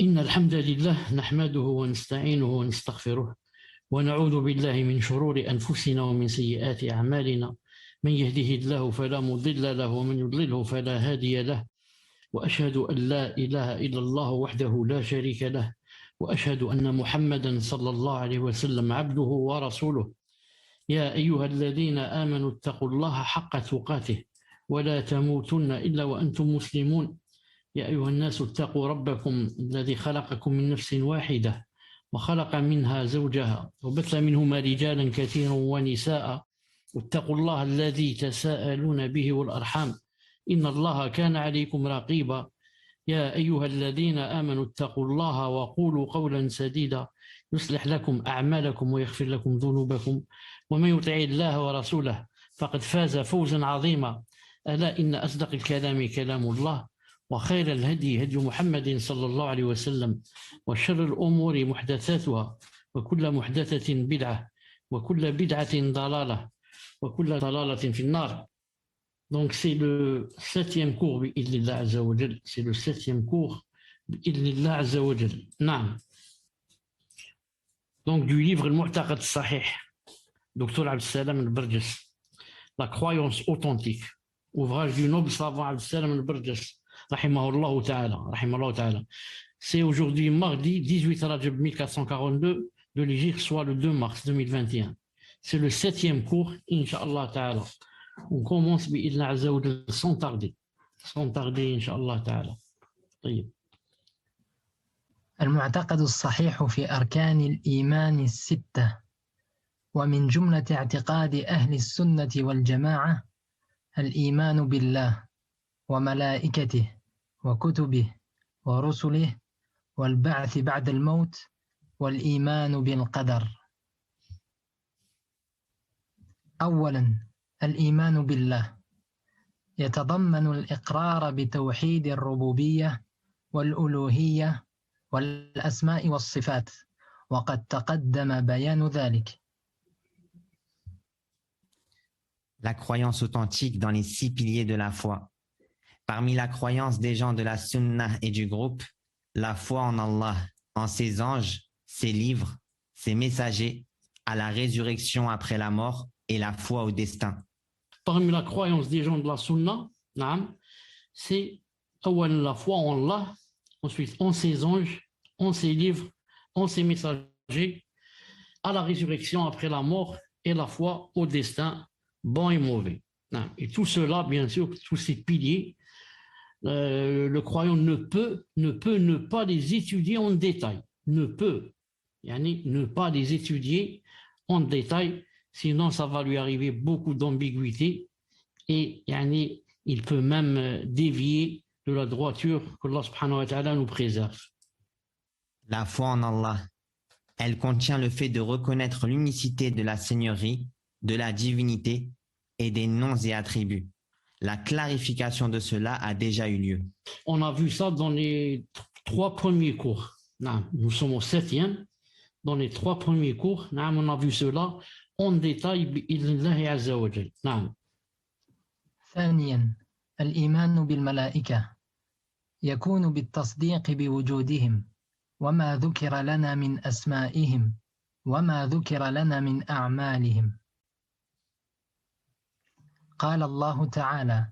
إن الحمد لله نحمده ونستعينه ونستغفره ونعوذ بالله من شرور أنفسنا ومن سيئات أعمالنا. من يهده الله فلا مضل له ومن يضلله فلا هادي له، وأشهد أن لا إله إلا الله وحده لا شريك له، وأشهد أن محمدا صلى الله عليه وسلم عبده ورسوله. يا أيها الذين آمنوا اتقوا الله حق تقاته ولا تموتن إلا وأنتم مسلمون. يا أيها الناس اتقوا ربكم الذي خلقكم من نفس واحدة وخلق منها زوجها وبث منهما رجالا كثيرا ونساء، واتقوا الله الذي تساءلون به والأرحام إن الله كان عليكم رقيبا. يا أيها الذين آمنوا اتقوا الله وقولوا قولا سديدا يصلح لكم أعمالكم ويغفر لكم ذنوبكم، ومن يطع الله ورسوله فقد فاز فوزا عظيما. ألا إن أصدق الكلام كلام الله، وخير الهدي هدي محمد صلى الله عليه وسلم، وشر الأمور محدثاتها، وكل محدثة بدعة، وكل بدعة ضلالة، وكل ضلالة في النار. Donc c'est le septième cours بإذن عز وجل. C'est le septième cours بإذن عز وجل. نعم. Donc du livre المعتقد الصحيح Dr Abdeslam al-Barjas, La croyance authentique, ouvrage du noble savant Abdeslam al-Barjas rahimahullah ta'ala. C'est aujourd'hui mardi 18 Rajab 1442 de l'Hégire, soit le 2 mars 2021. C'est le septième cours, Inch'Allah ta'ala. On commence bi'idna azza wa jalla sans tarder, Inch'Allah ta'ala. طيب. المعتقد الصحيح في أركان الإيمان الستة، ومن جملة اعتقاد أهل السنة والجماعة الإيمان بالله وملائكته وكتبه ورسله والبعث بعد الموت والإيمان بالقدر. أولاً، الإيمان بالله يتضمن الإقرار بتوحيد الربوبية والألوهية والأسماء والصفات، وقد تقدم بيان ذلك. La croyance authentique dans les 6 piliers de la foi. Parmi la croyance des gens de la Sunnah et du groupe, la foi en Allah, en ses anges, ses livres, ses messagers, à la résurrection après la mort et la foi au destin. Parmi la croyance des gens de la Sunna, c'est la foi en Allah, ensuite en ses anges, en ses livres, en ses messagers, à la résurrection après la mort et la foi au destin, bon et mauvais. Et tout cela, bien sûr, tous ces piliers, le croyant ne peut ne pas les étudier en détail. Ne pas les étudier en détail, sinon ça va lui arriver beaucoup d'ambiguïté et il peut même dévier de la droiture qu'Allah subhanahu wa ta'ala nous préserve. La foi en Allah, elle contient le fait de reconnaître l'unicité de la Seigneurie, de la divinité et des noms et attributs. La clarification de cela a déjà eu lieu. On a vu ça dans les 3 premiers cours. Nous sommes au 7e. Dans les 3 premiers cours, on a vu cela en détail بإذن عز وجل. ثانيا، الإيمان بالملائكة يكون بالتصديق بوجودهم وما ذكر لنا من أسمائهم وما ذكر لنا من أعمالهم. قال الله تعالى: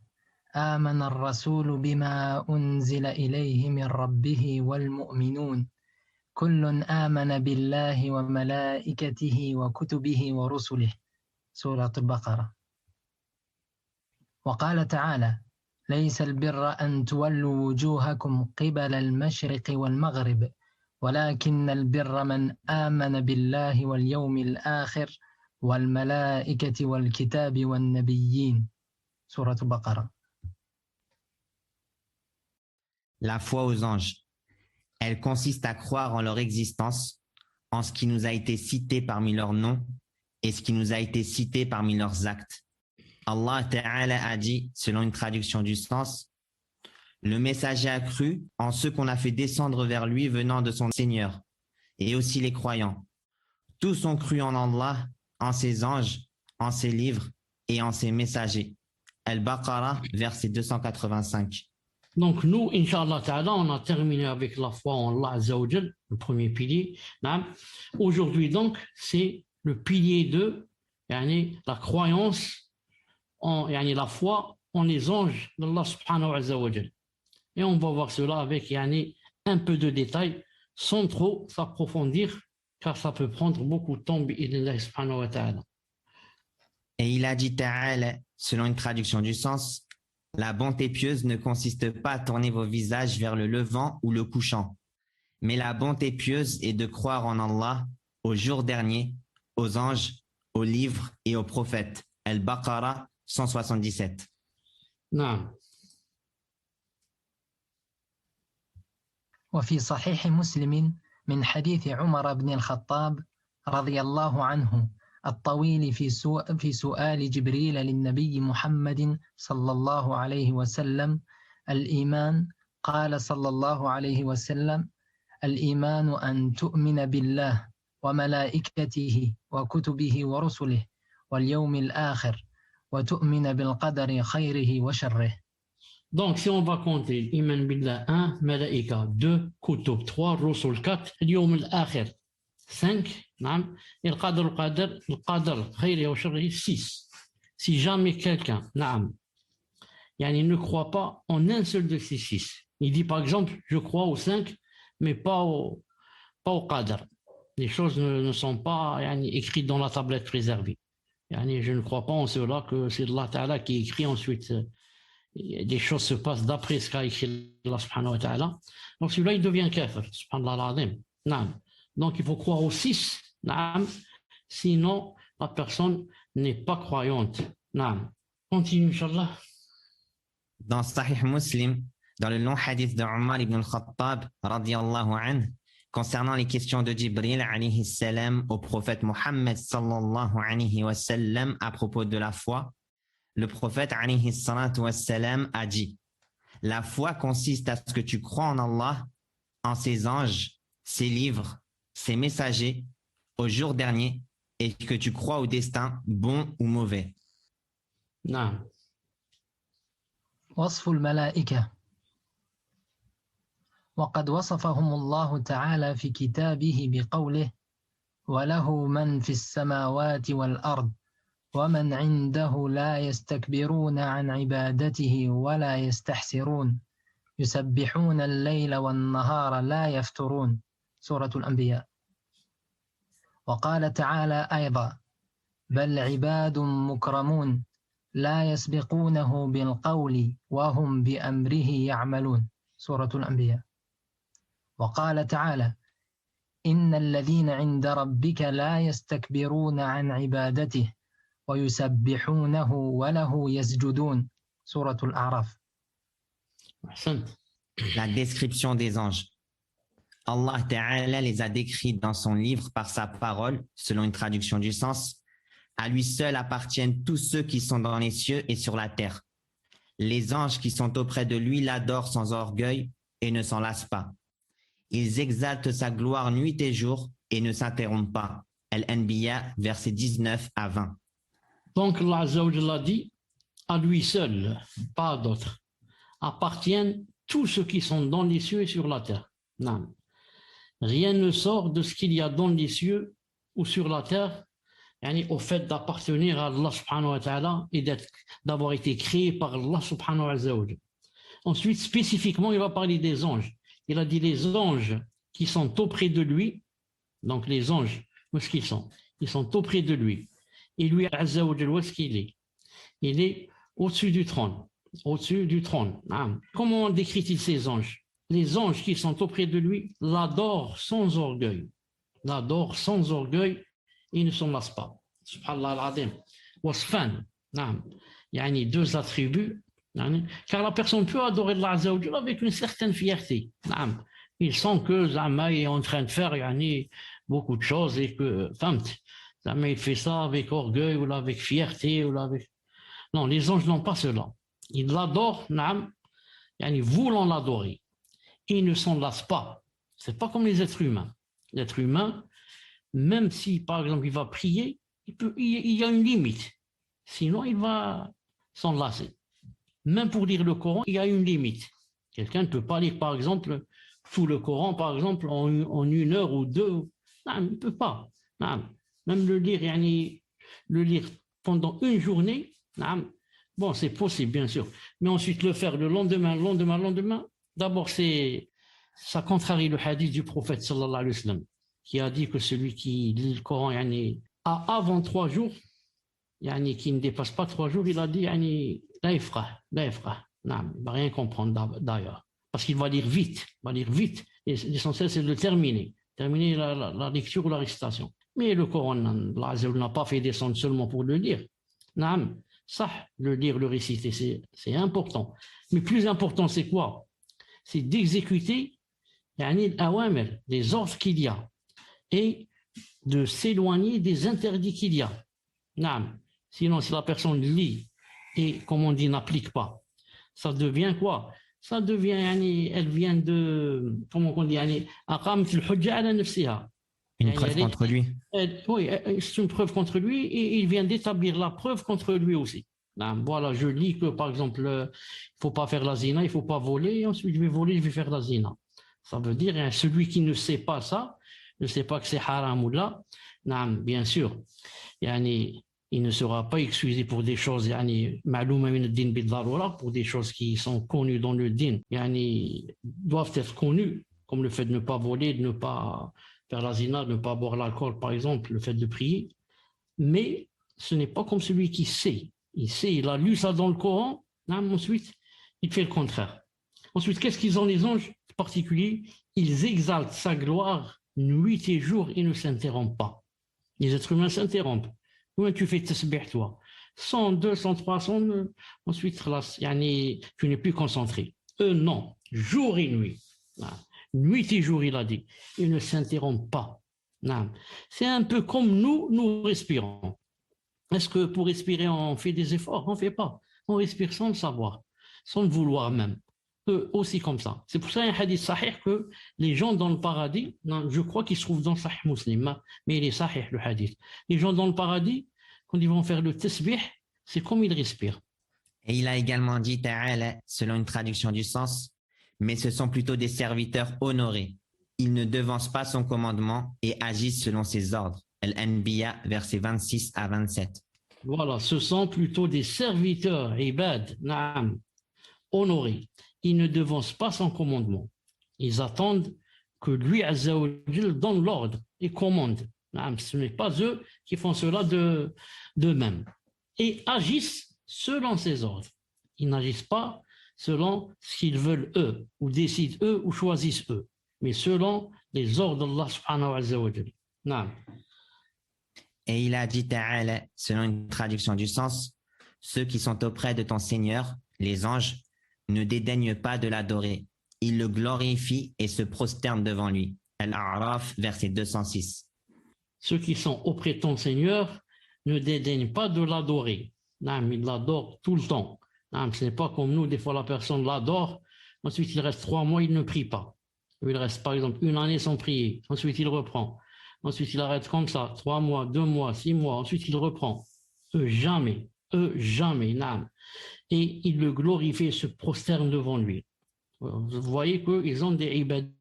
آمن الرسول بما أنزل إليه من ربه والمؤمنون كل آمن بالله وملائكته وكتبه ورسله. سورة البقرة. وقال تعالى: ليس البر أن تولوا وجوهكم قبل المشرق والمغرب ولكن البر من آمن بالله واليوم الآخر والملائكة والكتاب والنبيين. سورة البقرة. La foi aux anges, elle consiste à croire en leur existence, en ce qui nous a été cité parmi leurs noms et ce qui nous a été cité parmi leurs actes. Allah Ta'ala a dit, selon une traduction du sens, le messager a cru en ceux qu'on a fait descendre vers lui venant de son Seigneur, et aussi les croyants. Tous ont cru en Allah, en ses anges, en ses livres et en ses messagers. Al-Baqarah, verset 285. Donc nous, Inch'Allah Ta'ala, on a terminé avec la foi en Allah Azza wa Jal, le premier pilier. Aujourd'hui donc, c'est le pilier 2, la croyance, la foi en les anges d'Allah Subhanahu wa Jal. Et on va voir cela avec un peu de détails, sans trop s'approfondir, car ça peut prendre beaucoup de temps, bi'idhnillah subhanahu wa ta'ala. Et il a dit ta'ala, selon une traduction du sens, la bonté pieuse ne consiste pas à tourner vos visages vers le levant ou le couchant, mais la bonté pieuse est de croire en Allah, au jour dernier, aux anges, aux livres et aux prophètes. Al-Baqarah 177. Non. وفي صحيح مسلم من حديث عمر بن الخطاب رضي الله عنه الطويل في سؤال جبريل للنبي محمد صلى الله عليه وسلم الإيمان قال صلى الله عليه وسلم الإيمان أن تؤمن بالله وملائكته وكتبه ورسله واليوم الآخر وتؤمن بالقدر خيره وشره. Donc, si on va compter, Iman Billah 1, Malaika 2, Kutub 3, Rusul 4, Al-Yawm al-Akhir 5, et Al-Qadr Khayri wa Sharri 6. Si jamais quelqu'un, ne croit pas en un seul de ces 6, il dit par exemple, je crois aux 5, mais pas au Qadr. Les choses ne sont pas écrites dans la tablette préservée. Je ne crois pas en cela que c'est Allah Ta'ala qui écrit ensuite. Des choses se passent d'après ce qu'a écrit Allah subhanahu wa ta'ala. Donc celui-là, il devient kafir, subhanallah al-azim. Donc il faut croire aux 6, sinon la personne n'est pas croyante. Continue, Inch'Allah. Dans Sahih Muslim, dans le long hadith de Omar ibn al-Khattab, radiyallahu anhu, concernant les questions de Jibril alayhi salam au prophète Mohammed sallallahu alayhi wa sallam à propos de la foi, le prophète alayhi salatu wa salam a dit: la foi consiste à ce que tu crois en Allah, en ses anges, ses livres, ses messagers, au jour dernier, et que tu crois au destin, bon ou mauvais. Non. وصف الملائكة. وقد وصفهم الله تعالى في كتابه بقوله وله من في السماوات والأرض ومن عنده لا يستكبرون عن عبادته ولا يستحسرون يسبحون الليل والنهار لا يفترون. سورة الأنبياء. وقال تعالى أيضا بل عباد مكرمون لا يسبقونه بالقول وهم بأمره يعملون. سورة الأنبياء. وقال تعالى إن الذين عند ربك لا يستكبرون عن عبادته ويسبحونه وله يسجدون. سورة الأعراف. La description des anges. Allah Ta'ala les a décrits dans son livre par sa parole, selon une traduction du sens. À lui seul appartiennent tous ceux qui sont dans les cieux et sur la terre. Les anges qui sont auprès de lui l'adorent sans orgueil et ne s'en lassent pas. Ils exaltent sa gloire nuit et jour et ne s'interrompent pas. Al-Anbiya, versets 19 à 20. Donc Allah Azza wa Jalla dit, à lui seul, pas à d'autres, appartiennent tous ceux qui sont dans les cieux et sur la terre. Non. Rien ne sort de ce qu'il y a dans les cieux ou sur la terre, au fait d'appartenir à Allah subhanahu wa ta'ala et d'avoir été créé par Allah subhanahu wa ta'ala. Ensuite, spécifiquement, il va parler des anges. Il a dit les anges qui sont auprès de lui, donc les anges, où est-ce qu'ils sont? Ils sont auprès de lui. Et lui, Azza wa Jalla, où est-ce qu'il est? Il est au-dessus du trône. Au-dessus du trône. Comment décrit-il ces anges? Les anges qui sont auprès de lui l'adorent sans orgueil. L'adorent sans orgueil et ne s'en lassent pas. Subhanallah al-Azim. Wasfan. Deux attributs. Car la personne peut adorer Allah Azza wa Jalla avec une certaine fierté. Il sent que Zama est en train de faire beaucoup de choses et que Zama il fait ça avec orgueil ou avec fierté. Non, les anges n'ont pas cela. Ils l'adorent, voulant l'adorer. Ils ne s'en lassent pas. Ce n'est pas comme les êtres humains. L'être humain, même si, par exemple, il va prier, il y a une limite. Sinon, il va s'en lasser. Même pour lire le Coran, il y a une limite. Quelqu'un ne peut pas lire, par exemple, tout le Coran, par exemple, en 1 heure ou 2. Non, il ne peut pas. Non. Même le lire pendant une journée, non. Bon, c'est possible, bien sûr. Mais ensuite, le faire le lendemain, d'abord, ça contrarie le hadith du prophète, sallallahu alayhi wa sallam, qui a dit que celui qui lit le Coran a avant 3 jours, qui ne dépasse pas 3 jours, il a dit, la yafqah. Non, il ne va rien comprendre d'ailleurs. Parce qu'il va lire vite. Et l'essentiel, c'est de terminer la lecture ou la récitation. Mais le Coran, Allah Azza wa Jalla n'a pas fait descendre seulement pour le lire. Non, ça, le lire, le réciter, c'est important. Mais plus important, c'est quoi? C'est d'exécuter les ordres qu'il y a et de s'éloigner des interdits qu'il y a. Non. Sinon, si la personne lit et, comme on dit, n'applique pas, ça devient quoi? Ça devient, elle vient de, comment on dit, une preuve contre lui. Oui, c'est une preuve contre lui et il vient d'établir la preuve contre lui aussi. Voilà, je lis que, par exemple, il ne faut pas faire la zina, il ne faut pas voler, et ensuite je vais voler, je vais faire la zina. Ça veut dire, celui qui ne sait pas ça, ne sait pas que c'est haram ou là, bien sûr, il ne sera pas excusé pour des choses pour des choses qui sont connues dans le din, doivent être connues, comme le fait de ne pas voler, de ne pas faire la zina, de ne pas boire l'alcool, par exemple, le fait de prier. Mais ce n'est pas comme celui qui sait. Il a lu ça dans le Coran, ensuite, il fait le contraire. Ensuite, qu'est-ce qu'ils ont les anges en particulier? Ils exaltent sa gloire nuit et jour et ne s'interrompent pas. Les êtres humains s'interrompent. Comment tu fais tasbih, toi? 100, 200, 300, ensuite, tu n'es plus concentré. Eux, non. Jour et nuit. Nuit et jour, il a dit. Ils ne s'interrompent pas. C'est un peu comme nous respirons. Est-ce que pour respirer, on fait des efforts? On ne fait pas. On respire sans le savoir, sans le vouloir même. Eux aussi comme ça. C'est pour ça qu'il y a un hadith sahih que les gens dans le paradis, je crois qu'il se trouve dans Sahih Muslim, mais il est sahih le hadith. Les gens dans le paradis, quand ils vont faire le tasbih, c'est comme ils respirent. Et il a également dit, ta'ala, selon une traduction du sens, mais ce sont plutôt des serviteurs honorés. Ils ne devancent pas son commandement et agissent selon ses ordres. Al-Anbiya, versets 26 à 27. Voilà, ce sont plutôt des serviteurs, ibad, na'am, honorés. Ils ne devancent pas son commandement. Ils attendent que lui, Azza wa Jal, donne l'ordre et commande. Ce n'est pas eux qui font cela d'eux-mêmes. Et agissent selon ses ordres. Ils n'agissent pas selon ce qu'ils veulent eux, ou décident eux, ou choisissent eux, mais selon les ordres d'Allah subhanahu wa ta'ala. Et il a dit, ta'ala, selon une traduction du sens, ceux qui sont auprès de ton Seigneur, les anges, ne dédaignent pas de l'adorer. Ils le glorifient et se prosternent devant lui. Al-A'raf, verset 206. Ceux qui sont auprès de ton Seigneur ne dédaignent pas de l'adorer. Ils l'adorent tout le temps. Ce n'est pas comme nous, des fois la personne l'adore, ensuite il reste 3 mois, il ne prie pas. Il reste par exemple 1 année sans prier, ensuite il reprend. Ensuite il arrête comme ça, 3 mois, 2 mois, 6 mois, ensuite il reprend. Eux jamais. Et ils le glorifient et se prosternent devant lui. Vous voyez qu'ils ont des ibadat.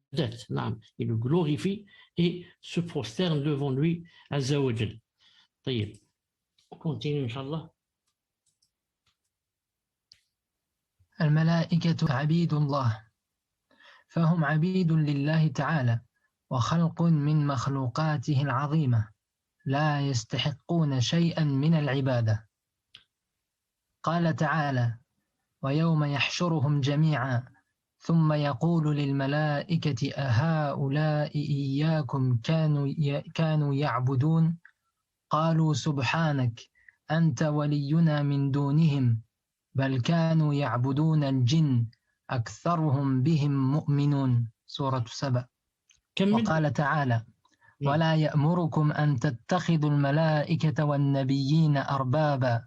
Ils le glorifient et se prosternent devant lui, Azza wa Jal. On continue, Inch'Allah. الملائكة عبيد الله فهم عبيد لله تعالى وخلق من مخلوقاته العظيمة لا يستحقون شيئا من العبادة. قال تعالى: ويوم يحشرهم جميعا ثم يقول للملائكة أهؤلاء إياكم كانوا يعبدون قالوا سبحانك أنت ولينا من دونهم بل كانوا يعبدون الجن أكثرهم بهم مؤمنون. سورة 7. وقال تعالى: ولا يأمركم أن تتخذوا الملائكة والنبيين أربابا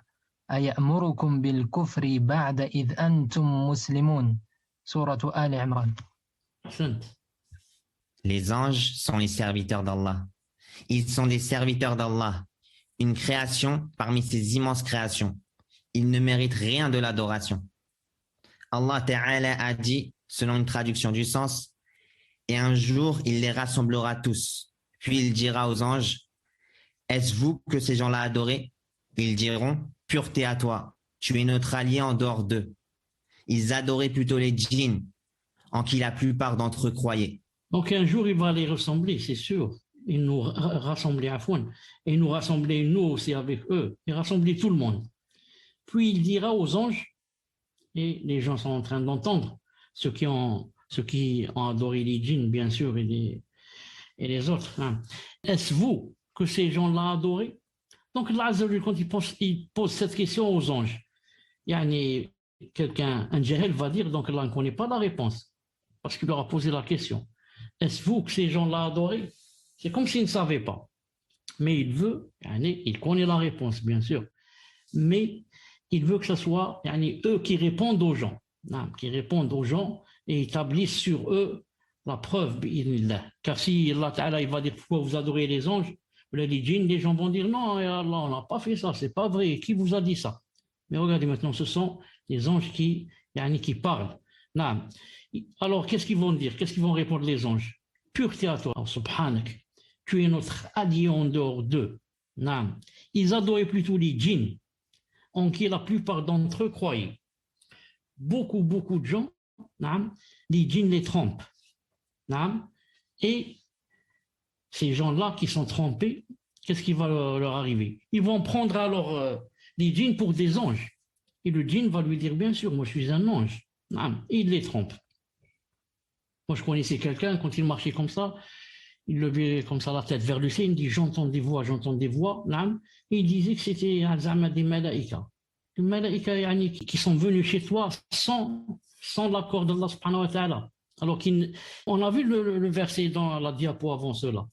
أيأمركم بالكفر بعد إذ أنتم مسلمون. سورة آل عمران. Les anges sont les serviteurs d'Allah. Ils sont des serviteurs d'Allah, une création parmi ces immenses créations. Ils ne méritent rien de l'adoration. Allah Ta'ala a dit, selon une traduction du sens, et un jour, il les rassemblera tous. Puis il dira aux anges, est-ce vous que ces gens-là adoraient? Ils diront, pureté à toi, tu es notre allié en dehors d'eux. Ils adoraient plutôt les djinns, en qui la plupart d'entre eux croyaient. Donc un jour, il va les rassembler, c'est sûr. Il nous rassembler à Fouane, et nous rassembler nous aussi avec eux, et rassembler tout le monde. Puis il dira aux anges, et les gens sont en train d'entendre, ceux qui ont adoré les djinns, bien sûr, et les autres. Hein. Est-ce vous que ces gens-là adoré? Donc, là, quand il pose cette question aux anges, quelqu'un, un djahil va dire, donc là, on ne connaît pas la réponse, parce qu'il leur a posé la question. Est-ce vous que ces gens-là adoré? C'est comme s'il ne savait pas. Mais il veut, il connaît la réponse, bien sûr, mais il veut que ce soit eux qui répondent aux gens, et établissent sur eux la preuve, car si Allah Ta'ala il va dire pourquoi vous adorez les anges, les djinns, les gens vont dire non, Allah, on n'a pas fait ça, c'est pas vrai, qui vous a dit ça? Mais regardez maintenant, ce sont les anges qui parlent. Alors qu'est-ce qu'ils vont dire? Qu'est-ce qu'ils vont répondre les anges? Pureté à toi, subhanak, tu es notre allié en dehors d'eux. Ils adoraient plutôt les djinns, en qui la plupart d'entre eux croyaient. Beaucoup de gens, les djinns les trompent. Et ces gens-là qui sont trompés, qu'est-ce qui va leur arriver? Ils vont prendre alors les djinns pour des anges. Et le djinn va lui dire, bien sûr, moi je suis un ange. Et il les trompe. Moi je connaissais quelqu'un, quand il marchait comme ça, il levait comme ça la tête vers le ciel, il me dit, j'entends des voix. Et il disait que c'était des malaïka. Les malaïka qui sont venus chez toi sans l'accord d'Allah subhanahu wa ta'ala. Alors on a vu le verset dans la diapo avant cela,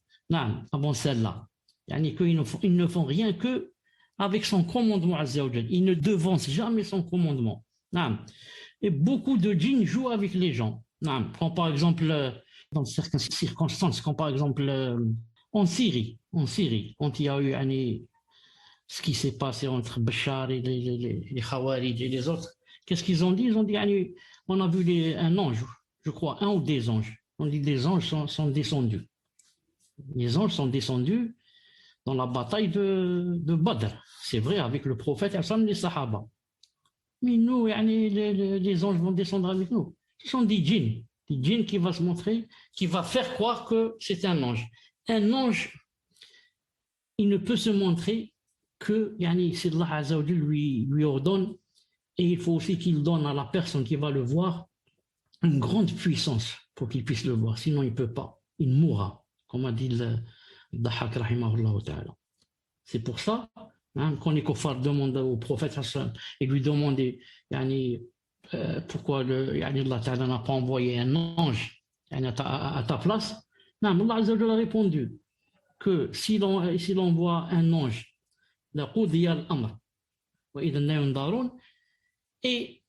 avant celle-là. Ils ne font rien que avec son commandement azza wa jal. Ils ne devancent jamais son commandement. Et beaucoup de djinns jouent avec les gens. Quand par exemple, dans certaines circonstances, quand par exemple en Syrie, quand il y a eu ce qui s'est passé entre Bachar et les Khawarij et les autres, qu'est-ce qu'ils ont dit? Ils ont dit, on a vu un ange, je crois, un ou des anges. On dit les anges sont descendus. Les anges sont descendus dans la bataille de Badr. C'est vrai, avec le prophète et les Sahaba. Mais nous, les anges vont descendre avec nous. Ce sont des djinns qui vont se montrer, qui va faire croire que c'est un ange. Un ange, il ne peut se montrer que c'est Allah Azza wa Jal lui ordonne, et il faut aussi qu'il donne à la personne qui va le voir une grande puissance pour qu'il puisse le voir, sinon il ne peut pas, il mourra, comme a dit le Dahak rahimahullah ta'ala. C'est pour ça quand les kuffars demandent au prophète et lui demandent pourquoi Allah ta'ala n'a pas envoyé un ange à ta place, Allah Azza wa Jal a répondu que s'il envoie un ange, et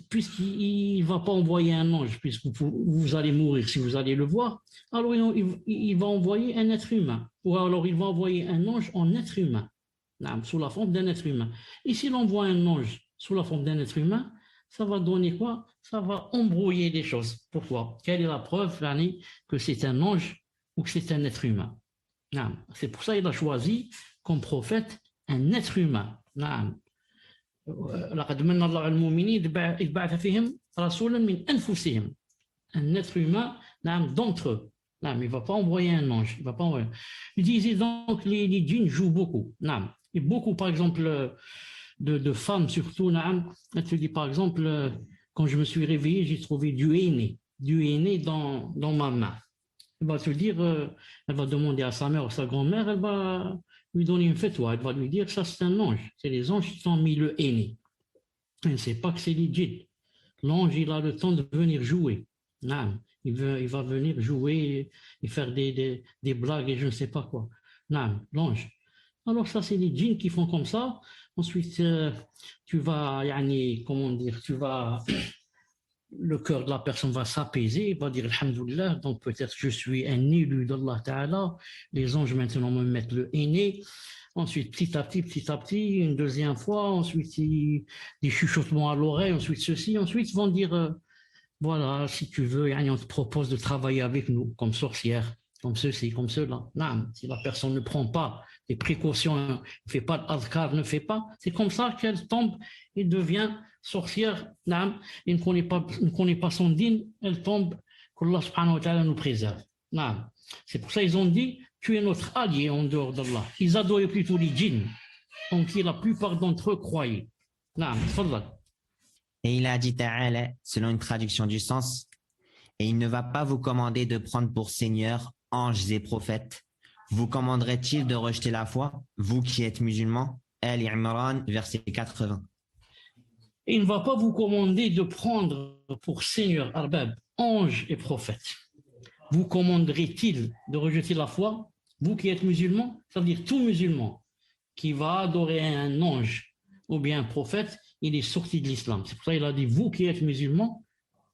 puisqu'il ne va pas envoyer un ange, puisque vous allez mourir si vous allez le voir, alors il va envoyer un être humain, ou alors il va envoyer un ange en être humain, sous la forme d'un être humain. Et s'il envoie un ange sous la forme d'un être humain, ça va donner quoi? Ça va embrouiller les choses. Pourquoi? Quelle est la preuve que c'est un ange ou que c'est un être humain? C'est pour ça qu'il a choisi comme prophète un être humain. لقد من الله على المؤمنين إذ بعث فيهم رسولا من أنفسهم. Un être humain d'entre eux. Il ne va pas envoyer un ange. Il disait donc les djinns jouent beaucoup. Et beaucoup, par exemple, de femmes surtout. Elle te dit, par exemple, quand je me suis réveillé, j'ai trouvé du henné dans ma main. Elle va te dire, elle va demander à sa mère ou à sa grand-mère, elle va lui donner une fatwa, elle va lui dire ça c'est un ange, c'est les anges qui ont mis le henné. Elle ne sait pas que c'est les djinns. L'ange il a le temps de venir jouer. Il va venir jouer et faire des blagues et je ne sais pas quoi. L'ange. Alors ça c'est les djinns qui font comme ça. Ensuite tu vas, comment dire, le cœur de la personne va s'apaiser, il va dire Alhamdulillah, donc peut-être je suis un élu d'Allah Ta'ala, les anges maintenant me mettent le henné, ensuite petit à petit, une deuxième fois, ensuite des chuchotements à l'oreille, ensuite ceci, ensuite ils vont dire voilà, si tu veux, yani, on te propose de travailler avec nous comme sorcière, comme ceci, comme cela. Non, si la personne ne prend pas les précautions, ne fait pas d'adhkar, ne fait pas, c'est comme ça qu'elle tombe et devient sorcière. Non, et ne connaît pas son dîne, elle tombe, qu'Allah subhanahu wa ta'ala nous préserve. Non. C'est pour ça qu'ils ont dit, tu es notre allié en dehors d'Allah. Ils adoraient plutôt les djinns, en qui la plupart d'entre eux croyaient. Non, tfadal. Et il a dit ta'ala, selon une traduction du sens, et il ne va pas vous commander de prendre pour seigneurs anges et prophètes. Vous commanderait-il de rejeter la foi, vous qui êtes musulmans? Al-Imran, verset 80. Et il ne va pas vous commander de prendre pour seigneur, arbab, anges et prophètes. Vous commanderait-il de rejeter la foi, vous qui êtes musulmans, c'est-à-dire tout musulman qui va adorer un ange ou bien un prophète, il est sorti de l'islam. C'est pour ça qu'il a dit, vous qui êtes musulmans,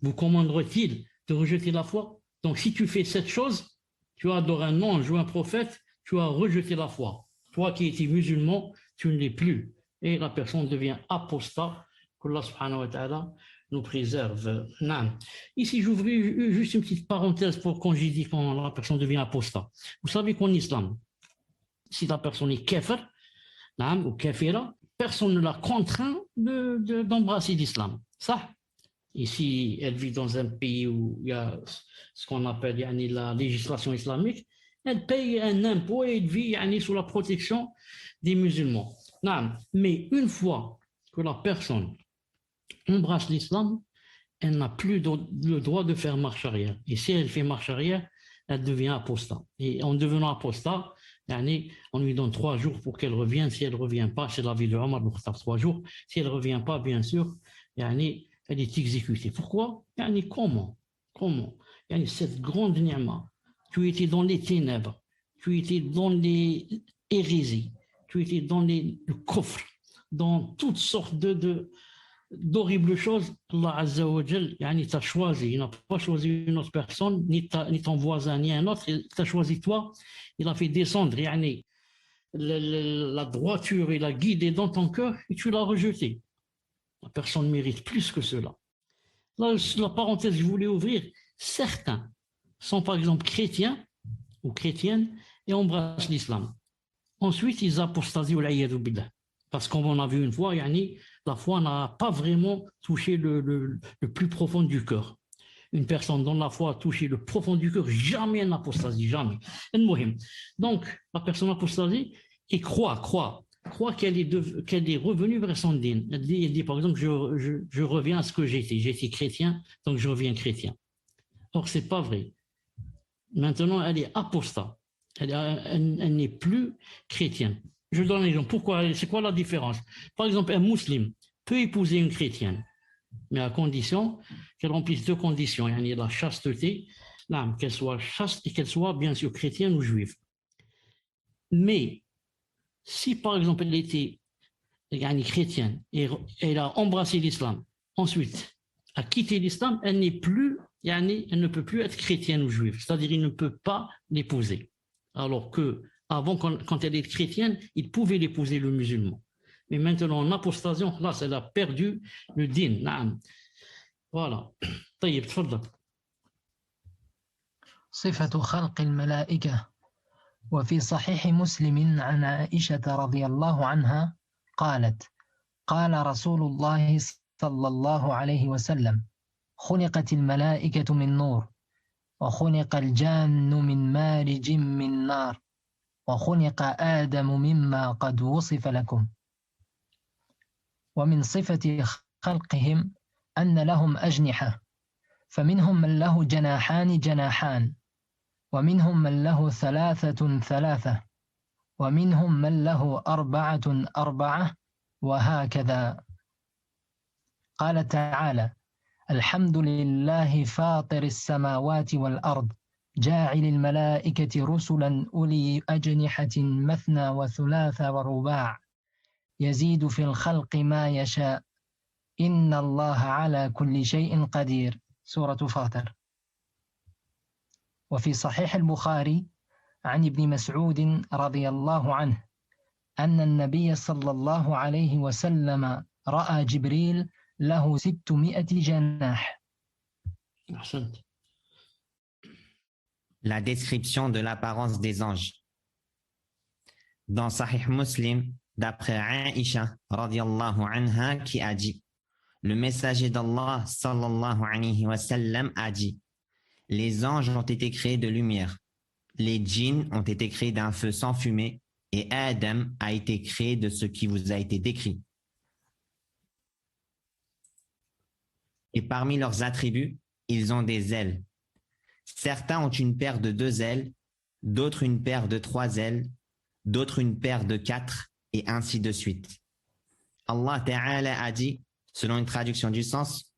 vous commanderait-il de rejeter la foi? Donc si tu fais cette chose, tu adores un ange ou un prophète, tu as rejeté la foi. Toi qui étais musulman, tu ne l'es plus. Et la personne devient apostat, qu'Allah subhanahu wa ta'ala nous préserve. Non. Ici, j'ouvre juste une petite parenthèse pour quand j'ai dit quand la personne devient apostat. Vous savez qu'en islam, si la personne est kafir, ou kafira, personne ne l'a contraint d'embrasser l'islam. Ça. Et si elle vit dans un pays où il y a ce qu'on appelle la législation islamique, elle paye un impôt et elle vit sous la protection des musulmans. Non. Mais une fois que la personne embrasse l'islam, elle n'a plus le droit de faire marche arrière. Et si elle fait marche arrière, elle devient apostat. Et en devenant apostat, on lui donne 3 jours pour qu'elle revienne. Si elle ne revient pas, c'est l'avis de Omar, 3 jours. Si elle ne revient pas, bien sûr, elle est exécutée. Pourquoi? Comment? Cette grande ni'ma, tu étais dans les ténèbres, tu étais dans les hérésies, tu étais dans le coffre, dans toutes sortes d'horribles choses. Allah Azza wa Jal t'a choisi. Il n'a pas choisi une autre personne, ni ton voisin, ni un autre. Il t'a choisi toi. Il a fait descendre la droiture et la guidée dans ton cœur et tu l'as rejeté. La personne mérite plus que cela. Là, la parenthèse que je voulais ouvrir, certains sont par exemple chrétiens ou chrétiennes et embrassent l'islam. Ensuite, ils apostasient parce qu'on en a vu une fois, la foi n'a pas vraiment touché le plus profond du cœur. Une personne dont la foi a touché le profond du cœur, jamais elle n'apostasie, jamais. Donc, la personne apostasie et croit qu'elle est revenue vers son dîn. Elle dit par exemple, je reviens à ce que j'étais. J'étais chrétien, donc je reviens chrétien. Or, ce n'est pas vrai. Maintenant, elle est apostat. Elle n'est plus chrétienne. Je donne un exemple. Pourquoi? C'est quoi la différence? Par exemple, un musulman peut épouser une chrétienne, mais à condition qu'elle remplisse 2 conditions. Il y a la chasteté, qu'elle soit chaste et qu'elle soit bien sûr chrétienne ou juive. Mais si par exemple elle était chrétienne et elle a embrassé l'islam, ensuite a quitté l'islam, elle ne peut plus être chrétienne ou juive. C'est-à-dire il ne peut pas l'épouser. Alors que avant, quand elle est chrétienne, il pouvait l'épouser le musulman. Mais maintenant, en apostasion, là, elle a perdu le din. Voilà. طيب تفضل. صفة خلق الملائكة. وفي صحيح مسلم عن عائشة رضي الله عنها قالت: قال رسول الله صلى الله عليه وسلم: خلقت الملائكة من نور، وخلق الجان من مارج من نار، وخلق آدم مما قد وصف لكم. ومن صفة خلقهم أن لهم أجنحة، فمنهم من له جناحان، ومنهم من له 3 ومنهم من له 4 وهكذا. قال تعالى: الحمد لله فاطر السماوات والأرض جاعل الملائكة رسلا أولي أجنحة مثنى وثلاث ورباع يزيد في الخلق ما يشاء إن الله على كل شيء قدير. سورة فاطر. وفي صحيح البخاري عن ابن مسعود رضي الله عنه أن النبي صلى الله عليه وسلم رأى جبريل له 600 جناح. أحسنت. La description de l'apparence des anges. Dans Sahih Muslim, d'après Aïcha radiyallahu anha, qui a dit: le messager d'Allah sallallahu alayhi wa sallam a dit: les anges ont été créés de lumière, les djinns ont été créés d'un feu sans fumée, et Adam a été créé de ce qui vous a été décrit. Et parmi leurs attributs, ils ont des ailes. Certains ont une paire de 2 ailes, d'autres une paire de 3 ailes, d'autres une paire de 4, et ainsi de suite. Allah Ta'ala a dit, selon une traduction du sens: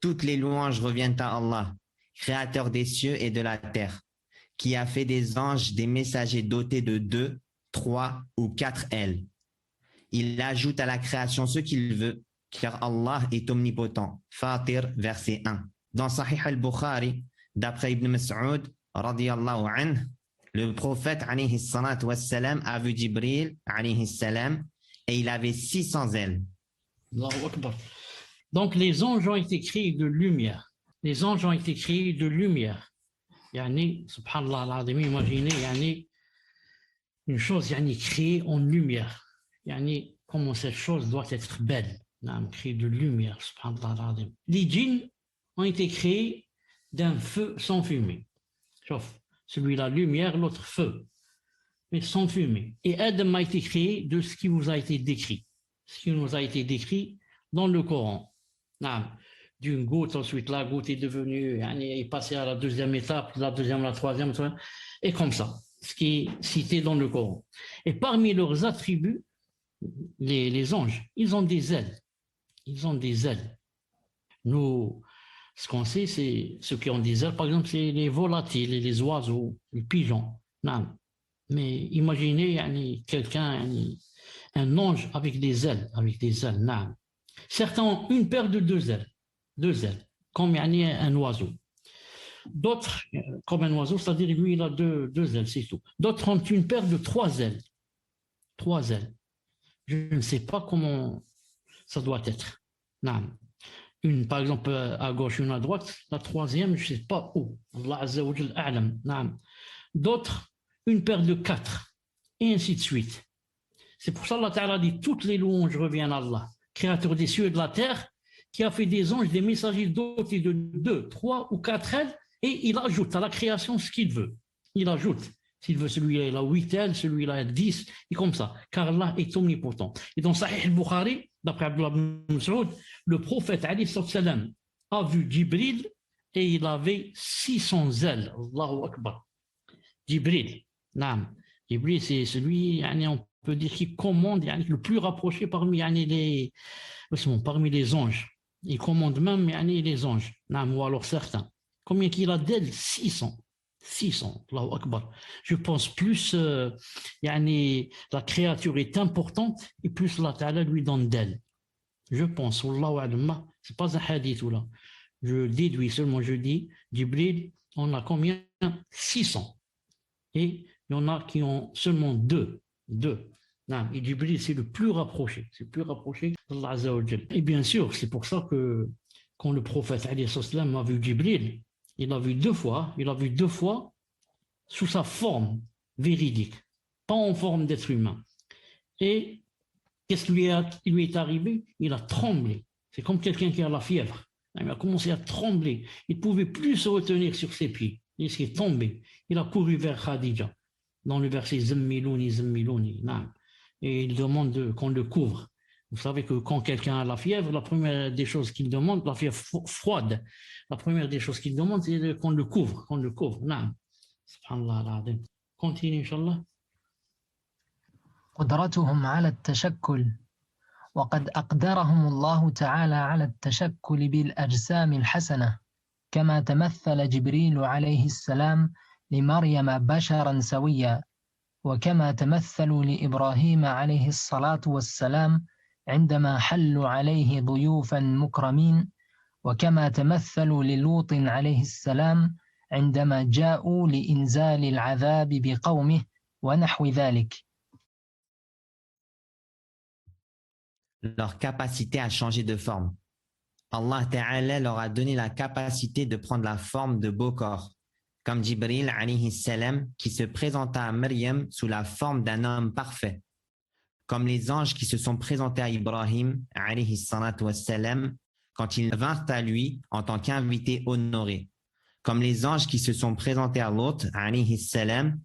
toutes les louanges reviennent à Allah, créateur des cieux et de la terre, qui a fait des anges des messagers dotés de 2, 3 ou 4 ailes. Il ajoute à la création ce qu'il veut, car Allah est omnipotent. Fatir, verset 1. Dans Sahih al-Bukhari, d'après Ibn Mas'ud, radiyallahu anhu, le prophète alayhi salatu wassalam a vu Jibril alayhi salam et il avait 600 ailes. Allahu Akbar. Donc les anges ont été créés de lumière. Les anges ont été créés de lumière. Yani, subhanallah al-azim, imaginez yani, une chose yani, créée en lumière. Yani, comment cette chose doit être belle. Créée de lumière, subhanallah al-azim. Les djinns ont été créés d'un feu sans fumée. Sauf celui-là lumière, l'autre feu, mais sans fumée. Et Adam a été créé de ce qui vous a été décrit. Ce qui nous a été décrit dans le Coran. D'une goutte, ensuite la goutte est devenue, est passée à la deuxième étape, la deuxième, la troisième, et comme ça, ce qui est cité dans le Coran. Et parmi leurs attributs, les anges, ils ont des ailes. Ils ont des ailes. Nous, ce qu'on sait, c'est ceux qui ont des ailes, par exemple, c'est les volatiles, les oiseaux, les pigeons. Mais imaginez quelqu'un, un ange avec des ailes, Certains ont une paire de 2 ailes, 2 ailes, comme un oiseau. D'autres, comme un oiseau, c'est-à-dire lui, il a 2 ailes, c'est tout. D'autres ont une paire de 3 ailes. 3 ailes. Je ne sais pas comment ça doit être. Une, par exemple, à gauche, une à droite. La troisième, je ne sais pas où. Allah Azza wa Jal a'lam. D'autres, une paire de 4. Et ainsi de suite. C'est pour ça qu'Allah Ta'ala dit: toutes les louanges reviennent à Allah, créateur des cieux et de la terre, qui a fait des anges, des messagers dotés de 2, 3 ou 4 ailes, et il ajoute à la création ce qu'il veut. Il ajoute. S'il veut, celui-là, il a 8 ailes, celui-là, il a 10, et comme ça, car Allah est omnipotent. Et dans Sahih al-Bukhari, d'après Abdullah ibn Mas'ud, le prophète alayhi salam a vu Jibril et il avait 600 ailes. Allahu Akbar. Jibril. Jibril, c'est celui, on peut dire, qui commande, le plus rapproché parmi les anges. Il commande même les anges, ou alors certains. Combien qu'il a d'ailes? 600. 600, Allahu Akbar. Je pense plus, la créature est importante et plus Allah Ta'ala lui donne d'elle. Je pense, Wallahu a'lam, c'est pas un hadith là. Je déduis seulement, je dis, Jibril, on a combien? 600. Et il y en a qui ont seulement 2. Et Jibril, c'est le plus rapproché. C'est le plus rapproché d'Allah Azza wa Jal. Et bien sûr, c'est pour ça que quand le prophète alayhi salam a vu Jibril, il l'a vu 2 fois, sous sa forme véridique, pas en forme d'être humain. Et qu'est-ce qui lui est arrivé? Il a tremblé. C'est comme quelqu'un qui a la fièvre. Il a commencé à trembler. Il ne pouvait plus se retenir sur ses pieds. Il s'est tombé. Il a couru vers Khadija, dans le verset Zammilouni, Zammilouni. Et il demande qu'on le couvre. Vous savez que quand quelqu'un a la fièvre, la première des choses qu'il demande, la fièvre froide, la première des choses qu'il demande, c'est qu'on le couvre, Subhanallah al-azim. Continue, Inch'Allah. قدرتهم على التشكل وقد أقدرهم الله تعالى على التشكل بالأجسام الحسنة كما تمثل جبريل عليه السلام لمريم بشرا سويا وكما تمثلوا لإبراهيم عليه الصلاة والسلام عندما حلوا عليه ضيوفا مكرمين وكما تمثلوا للوط عليه السلام عندما جاءوا لإنزال العذاب بقومه ونحو ذلك. Leur capacité à changer de forme. Allah Ta'ala leur a donné la capacité de prendre la forme de beaux corps, comme Jibril alayhi salam qui se présenta à Maryam sous la forme d'un homme parfait, comme les anges qui se sont présentés à Ibrahim alayhi salatu wassalam quand ils vinrent à lui en tant qu'invité honoré, comme les anges qui se sont présentés à Lot alayhi salam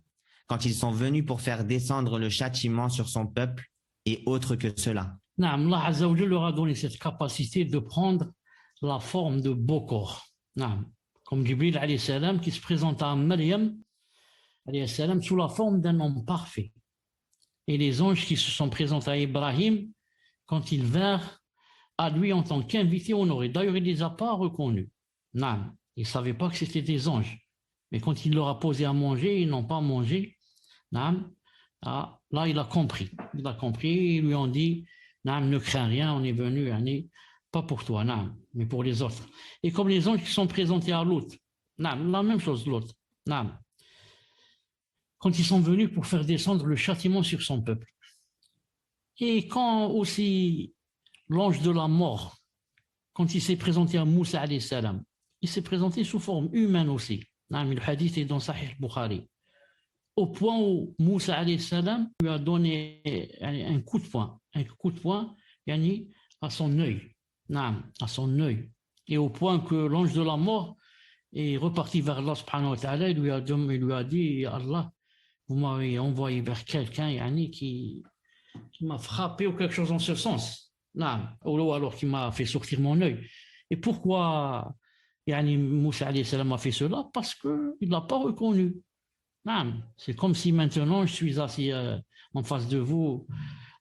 quand ils sont venus pour faire descendre le châtiment sur son peuple et autres que cela. Naam, Allah Azza wa Jalla leur a donné cette capacité de prendre la forme de beau corps. Naam. Comme Jibril alayhi salam qui se présenta à Maryam alayhi salam sous la forme d'un homme parfait. Et les anges qui se sont présentés à Ibrahim quand ils vinrent à lui en tant qu'invité honoré. D'ailleurs, il ne les a pas reconnus. Naam. Ils ne savaient pas que c'était des anges. Mais quand il leur a posé à manger, ils n'ont pas mangé. Naam. Ah, là, il a compris. Il a compris. Ils lui ont dit, Naam, ne crains rien, on est venu, pas pour toi, Naam, mais pour les autres. Et comme les anges qui sont présentés à l'autre, Naam, la même chose l'autre. Naam. Quand ils sont venus pour faire descendre le châtiment sur son peuple. Et quand aussi l'ange de la mort, quand il s'est présenté à Moussa alayhi salam, il s'est présenté sous forme humaine aussi. Naam, le hadith est dans Sahih Bukhari. Au point où Moussa alayhi salam lui a donné un coup de poing à son œil. Naam, à son œil. Et au point que l'ange de la mort est reparti vers Allah subhanahu wa ta'ala, il lui a dit, Allah, vous m'avez envoyé vers quelqu'un qui m'a frappé ou quelque chose en ce sens. Naam, ou alors qui m'a fait sortir mon œil. Et pourquoi Moussa alayhi salam a fait cela? Parce qu'il ne l'a pas reconnu. Naam, c'est comme si maintenant je suis assis en face de vous,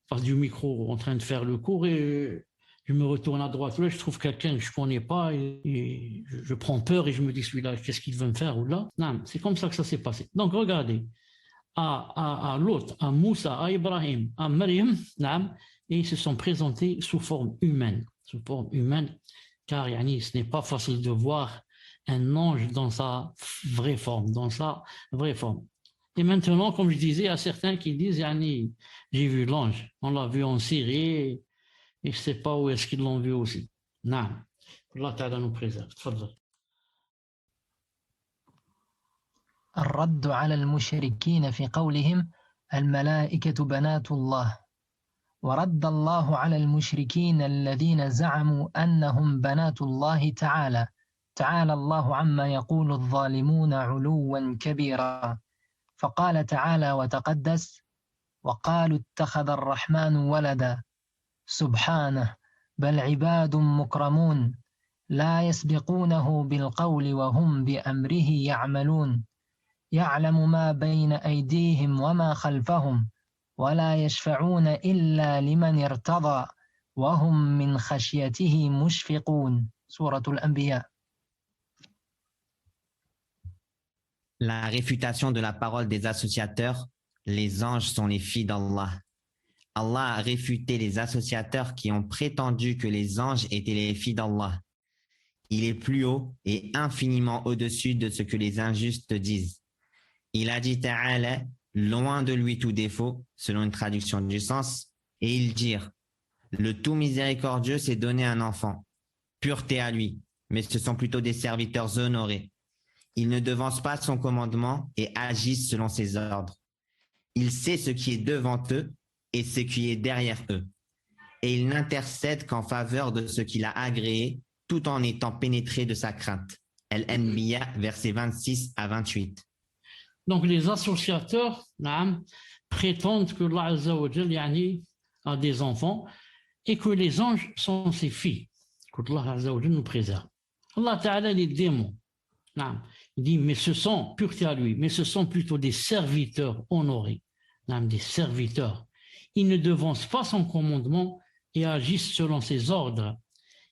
en face du micro, en train de faire le cours et je me retourne à droite. Là, je trouve quelqu'un que je ne connais pas et je prends peur et je me dis celui-là, qu'est-ce qu'il veut me faire ou là? Naam, c'est comme ça que ça s'est passé. Donc regardez, à l'autre, à Moussa, à Ibrahim, à Maryam, naam, et ils se sont présentés sous forme humaine, car ce n'est pas facile de voir un ange dans sa vraie forme, Et maintenant, comme je disais, il y a certains qui disent, j'ai vu l'ange, on l'a vu en Syrie, et je ne sais pas où est-ce qu'ils l'ont vu aussi. Naam. Allah Ta'ala nous préserve. Tfadal. الرد على المشركين في قولهم الملائكة بنات الله. ورد الله على المشركين الذين زعموا أنهم بنات الله تعالى الله عما يقول الظالمون علوا كبيرا. فقال تعالى وتقدس وقالوا اتخذ الرحمن ولدا سبحانه بل عباد مكرمون لا يسبقونه بالقول وهم بأمره يعملون يعلم ما بين أيديهم وما خلفهم ولا يشفعون إلا لمن ارتضى وهم من خشيته مشفقون. سورة الأنبياء. La réfutation de la parole des associateurs, les anges sont les filles d'Allah. Allah a réfuté les associateurs qui ont prétendu que les anges étaient les filles d'Allah. Il est plus haut et infiniment au-dessus de ce que les injustes disent. Il a dit Ta'ala, loin de lui tout défaut, selon une traduction du sens, et ils dirent, le tout miséricordieux s'est donné un enfant, pureté à lui, mais ce sont plutôt des serviteurs honorés. Ils ne devancent pas son commandement et agissent selon ses ordres. Il sait ce qui est devant eux et ce qui est derrière eux. Et il n'intercède qu'en faveur de ce qu'il a agréé, tout en étant pénétré de sa crainte. Al-Anbiya, versets 26 à 28. Donc les associateurs prétendent que Allah Azza wa Jalla a des enfants et que les anges sont ses filles. Que Allah Azza wa Jalla nous préserve. Allah Ta'ala les démons. Il dit, mais ce sont, pureté à lui, mais ce sont plutôt des serviteurs honorés, des serviteurs. Ils ne devancent pas son commandement et agissent selon ses ordres.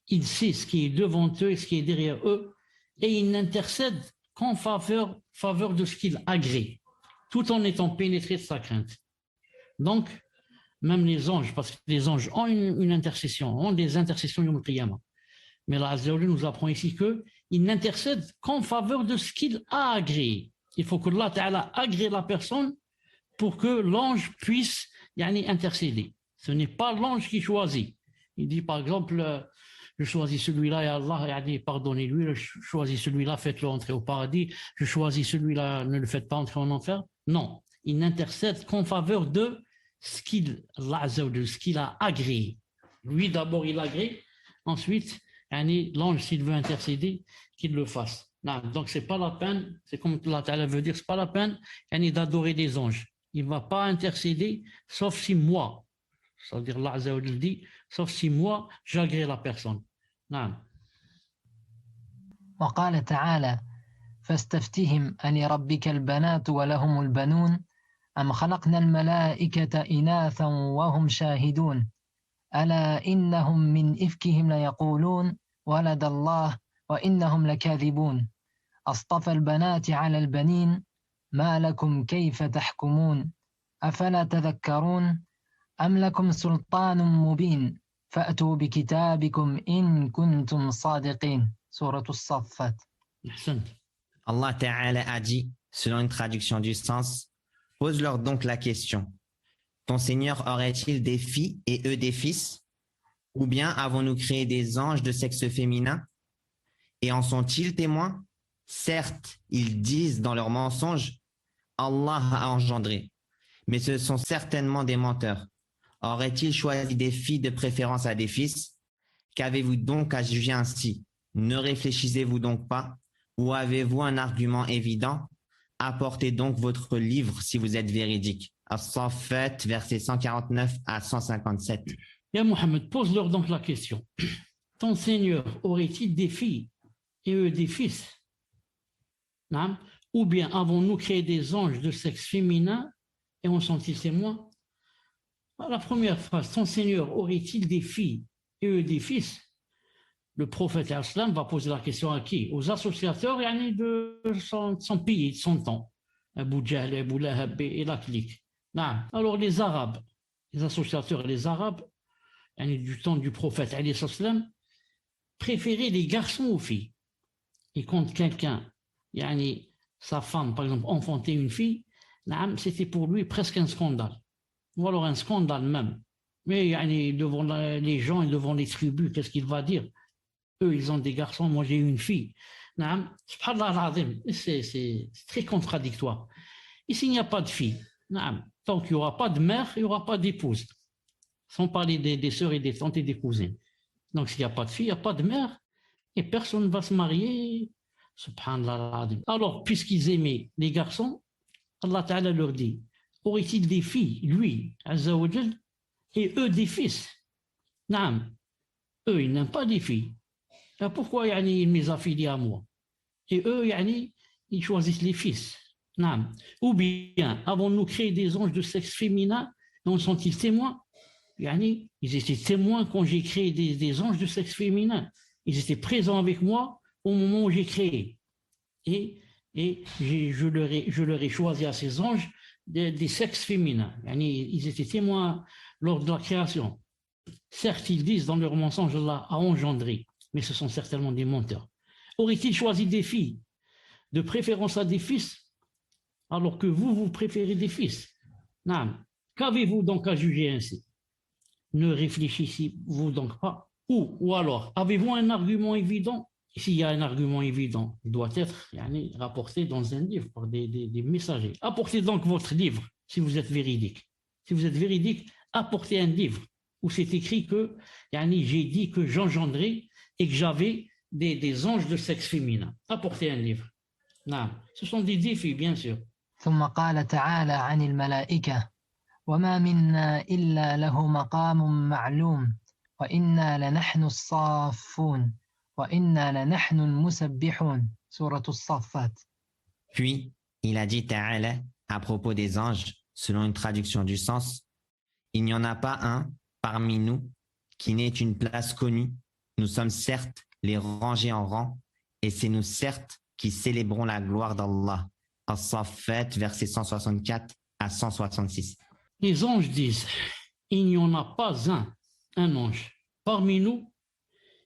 Il sait ce qui est devant eux et ce qui est derrière eux, et il n'intercède qu'en faveur de ce qu'il agrée, tout en étant pénétré de sa crainte. Donc, même les anges, parce que les anges ont une intercession, ont des intercessions Yawm al-Qiyamah. Mais Allah Azza wa Jalla nous apprend ici qu'il n'intercède qu'en faveur de ce qu'il a agréé. Il faut que Allah Ta'ala agrée la personne pour que l'ange puisse intercéder. Ce n'est pas l'ange qui choisit. Il dit par exemple, je choisis celui-là, et Allah, pardonnez-lui, je choisis celui-là, faites-le entrer au paradis, je choisis celui-là, ne le faites pas entrer en enfer. Non, il n'intercède qu'en faveur de ce qu'il a agréé. Lui, d'abord, il agrée, ensuite, l'ange, s'il veut intercéder, qu'il le fasse. Non, donc, c'est pas la peine, c'est comme Allah Ta'ala veut dire, c'est pas la peine d'adorer des anges. Il ne va pas intercéder, sauf si moi, c'est-à-dire Allah Azza wa Jalla dit, sauf si moi, j'agrée la personne. Non. وقال تعالى فاستفتهم ألربك البنات ولهم البنون أم خلقنا الملائكة إناثا وهم شاهدون ألا إنهم من إفكهم ليقولون ولد الله وإنهم لكاذبون أصطفى البنات على البنين ما لكم كيف تحكمون أفلا تذكرون أم لكم سلطان مبين فأتوا بكتابكم إن كنتم صادقين سورة الصفات. Allah Ta'ala a dit, selon une traduction du sens, pose-leur donc la question. Ton Seigneur aurait-il des filles et eux des fils? Ou bien avons-nous créé des anges de sexe féminin? Et en sont-ils témoins? Certes, ils disent dans leurs mensonges, Allah a engendré, mais ce sont certainement des menteurs. Aurait-il choisi des filles de préférence à des fils? Qu'avez-vous donc à juger ainsi? Ne réfléchissez-vous donc pas? Ou avez-vous un argument évident? Apportez donc votre livre si vous êtes véridique. As-Saffat, versets 149 à 157. Ya Mohammed, pose-leur donc la question. Ton Seigneur aurait-il des filles et eux des fils? Non? Ou bien avons-nous créé des anges de sexe féminin et en sont-ils témoins? La première phrase, ton Seigneur aurait-il des filles et eux des fils? Le prophète Aslam va poser la question à qui? Aux associateurs de son pays, de son temps. Abu Jahl, Abu Lahab et la clique. Non. Alors les Arabes, les associateurs et les Arabes, du temps du prophète Aslam, préféraient les garçons aux filles. Et quand quelqu'un, sa femme, par exemple, enfantait une fille, c'était pour lui presque un scandale. Ou alors un scandale même. Mais devant les gens et devant les tribus, qu'est-ce qu'il va dire? Eux, ils ont des garçons, moi j'ai une fille. C'est très contradictoire. Ici, il n'y a pas de fille. Tant qu'il n'y aura pas de mère, il n'y aura pas d'épouse. Sans parler des sœurs et des tantes et des cousines. Donc, s'il n'y a pas de fille, il n'y a pas de mère, et personne ne va se marier. Subhanallah. Alors, puisqu'ils aimaient les garçons, Allah Ta'ala leur dit, aurait-il des filles, lui, Azza wa Jal, et eux des fils? Naam. Eux, ils n'aiment pas des filles. Et pourquoi ils me les affilient à moi? Et eux, ils choisissent les fils. Naam. Ou bien, avons-nous créé des anges de sexe féminin, dont sont-ils témoins? Ils étaient témoins quand j'ai créé des anges de sexe féminin. Ils étaient présents avec moi au moment où j'ai créé. Et je leur ai choisi à ces anges des sexes féminins. Ils étaient témoins lors de la création. Certes, ils disent dans leur mensonge, Allah a engendré, mais ce sont certainement des menteurs. Aurait-il choisi des filles, de préférence à des fils, alors que vous préférez des fils? Non. Qu'avez-vous donc à juger ainsi? Ne réfléchissez-vous donc pas? Ou alors, avez-vous un argument évident? S'il y a un argument évident, il doit être rapporté dans un livre par des messagers. Apportez donc votre livre, si vous êtes véridique. Si vous êtes véridique, apportez un livre où c'est écrit que j'ai dit que j'engendrais et que j'avais des anges de sexe féminin. Apportez un livre. Non, ce sont des défis, bien sûr. ثم قال تعالى عن الملائكة وما منا إلا له مقام معلوم وإنا لنحن الصافون وإنا لنحن المسبحون سورة الصفات. Puis, il a dit Ta'ala à propos des anges, selon une traduction du sens, il n'y en a pas un parmi nous qui n'ait une place connue. Nous sommes certes les rangés en rang et c'est nous certes qui célébrons la gloire d'Allah. As-Saffat, versets 164 à 166. Les anges disent, il n'y en a pas un ange parmi nous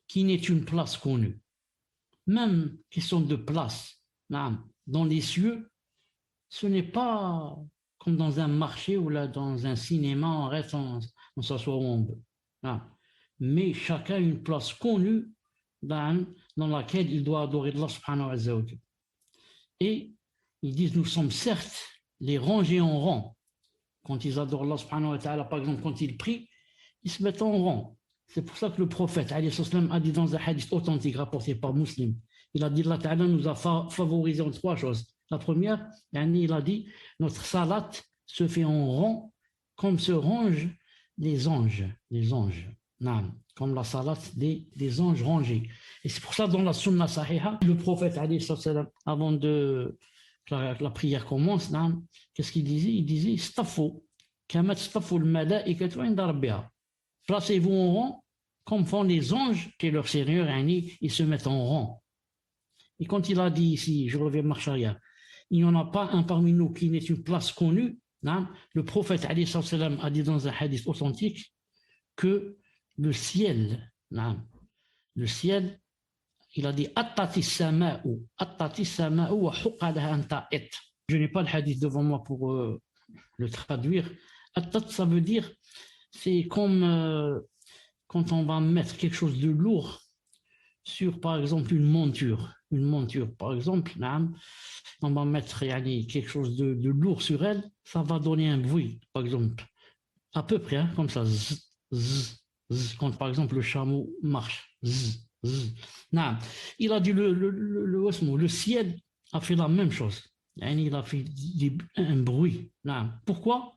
qui n'ait une place connue. Même question de place, dans les cieux, ce n'est pas comme dans un marché ou là dans un cinéma, on reste, on s'assoit où on veut. mais chacun a une place connue dans laquelle il doit adorer Allah subhanahu wa ta'ala. Et ils disent, nous sommes certes les rangés en rang. Quand ils adorent Allah subhanahu wa ta'ala, par exemple, quand ils prient, ils se mettent en rang. C'est pour ça que le prophète alayhi salam a dit dans un hadith authentique rapporté par Muslim, il a dit, Allah ta'ala nous a favorisé en trois choses. La première, il a dit, notre salat se fait en rang comme se rangent les anges. Les anges. Non, comme la salat des anges rangés. Et c'est pour ça, dans la sunna sahiha, le prophète, avant que la prière commence, qu'est-ce qu'il disait? Il disait, stafo, kamat stafo al-malaikatu inda rabbiha. Placez-vous en rang, comme font les anges, qui est leur Seigneur, ils se mettent en rang. Et quand il a dit ici, je reviens marche arrière, il n'y en a pas un parmi nous qui n'ait une place connue, le prophète a dit dans un hadith authentique que le ciel, il a dit attati sama'u wa huqa laha an ta'it. Je n'ai pas le hadith devant moi pour le traduire. Attat, ça veut dire, c'est comme quand on va mettre quelque chose de lourd sur, par exemple, une monture. Une monture, par exemple, on va mettre quelque chose de lourd sur elle, ça va donner un bruit, par exemple, à peu près, comme ça, zzz, zzz, zzz, quand par exemple le chameau marche. Zzz, zzz. Il a dit le ciel a fait la même chose. Il a fait un bruit. Pourquoi?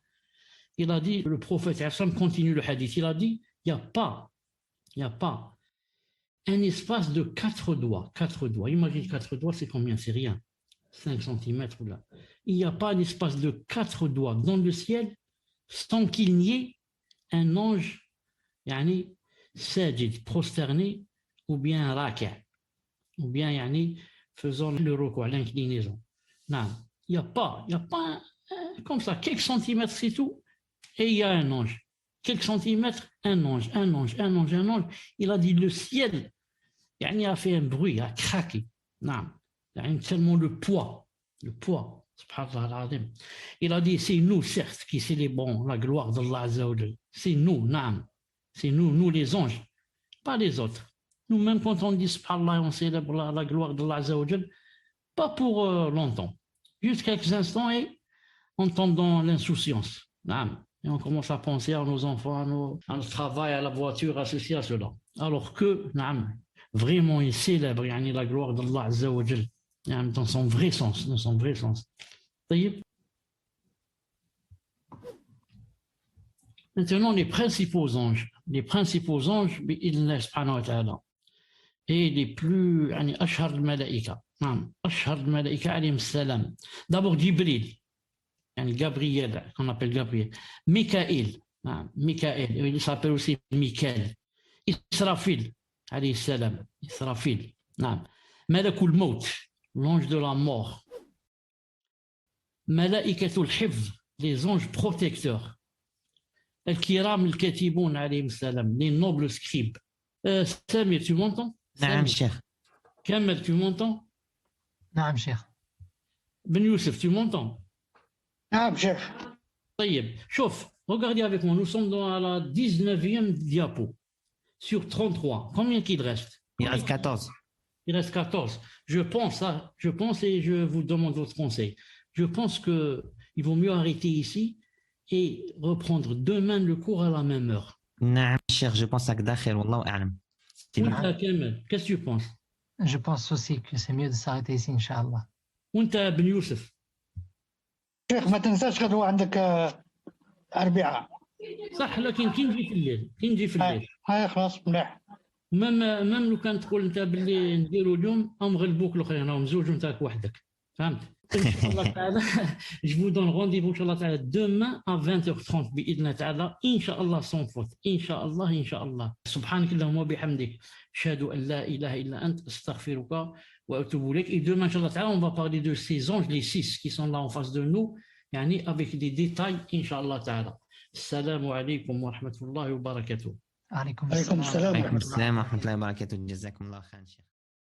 Il a dit, le prophète continue le hadith, il a dit, il n'y a pas un espace de 4 doigts. 4 doigts. Imagine 4 doigts, c'est combien? C'est rien. 5 cm là. Il n'y a pas un espace de 4 doigts dans le ciel sans qu'il n'y ait un ange sajid, prosterné, ou bien raki', ou bien faisant le recours, l'inclinaison. Non, il n'y a pas comme ça, quelques centimètres c'est tout, et il y a un ange. Quelques centimètres, un ange. Il a dit le ciel, il a fait un bruit, il a craqué. Non, tellement le poids. Subhanallah. Il a dit, c'est nous, certes, qui célébrons la gloire d'Allah Azza wa Jal. C'est nous, c'est nous les anges, pas les autres. Nous, même quand on dit subhanallah, on célèbre la gloire d'Allah Azza wa Jal, pas pour longtemps, juste quelques instants et on tombe dans l'insouciance. Et on commence à penser à nos enfants, à notre travail, à la voiture, à ceci, à cela. Alors que, vraiment, ils célèbrent la gloire d'Allah Azza wa Jal. Dans son vrai sens, Maintenant, les principaux anges, bi'idhnillah subhanahu wa ta'ala, et les plus, ashhar al-malaika, alayhim salam. D'abord, Jibril, Gabriel, qu'on appelle Gabriel, Mikaël, il s'appelle aussi Mikaël, Israfil, alayhi salam, Israfil, Malakul Maut, l'ange de la mort. Malaikatul Hifz, les anges protecteurs. Al-Kiram al-Katiboun, alayhim salam, les nobles scribes. Samir, tu m'entends? Naam, cher. Kamel, tu m'entends? Naam, cher. Ben Youssef, tu m'entends? Naam, cher. Taïeb. Chauffe, regardez avec moi, nous sommes dans la 19e diapo, sur 33. Combien qu'il reste? Il reste 14. Il reste 14. Je pense et je vous demande votre conseil. Je pense qu'il vaut mieux arrêter ici et reprendre demain le cours à la même heure. Naam, cher, je pense à Kdakhir, Wallahu a'lam. Qu'est-ce que tu penses? Je pense aussi que c'est mieux de s'arrêter ici, Inch'Allah. وانت بن يوسف شيخ ما تنساش غدوة عندك أربعاء. صح لكن كي نجي في الليل هاي خلاص مليح. ميم لو كان تقول انت باللي نديروا اليوم نغلبوك الاخرين راهم زوج وانت وحدك فهمت ان شاء الله تعالى. Je vous donne rendez-vous ان شاء الله تعالى demain à 20h30 باذن الله تعالى ان شاء الله sans faute ان شاء الله. سبحانك اللهم وبحمدك اشهد ان لا اله الا انت استغفرك واتوب اليك. Et demain ان شاء الله تعالى on va parler de ces anges, les 6 qui sont là en face de nous, avec des détails ان شاء الله تعالى. السلام عليكم ورحمه الله وبركاته. عليكم السلام عليكم السلام ورحمة الله وبركاته. جزاكم الله خيرا شيخ.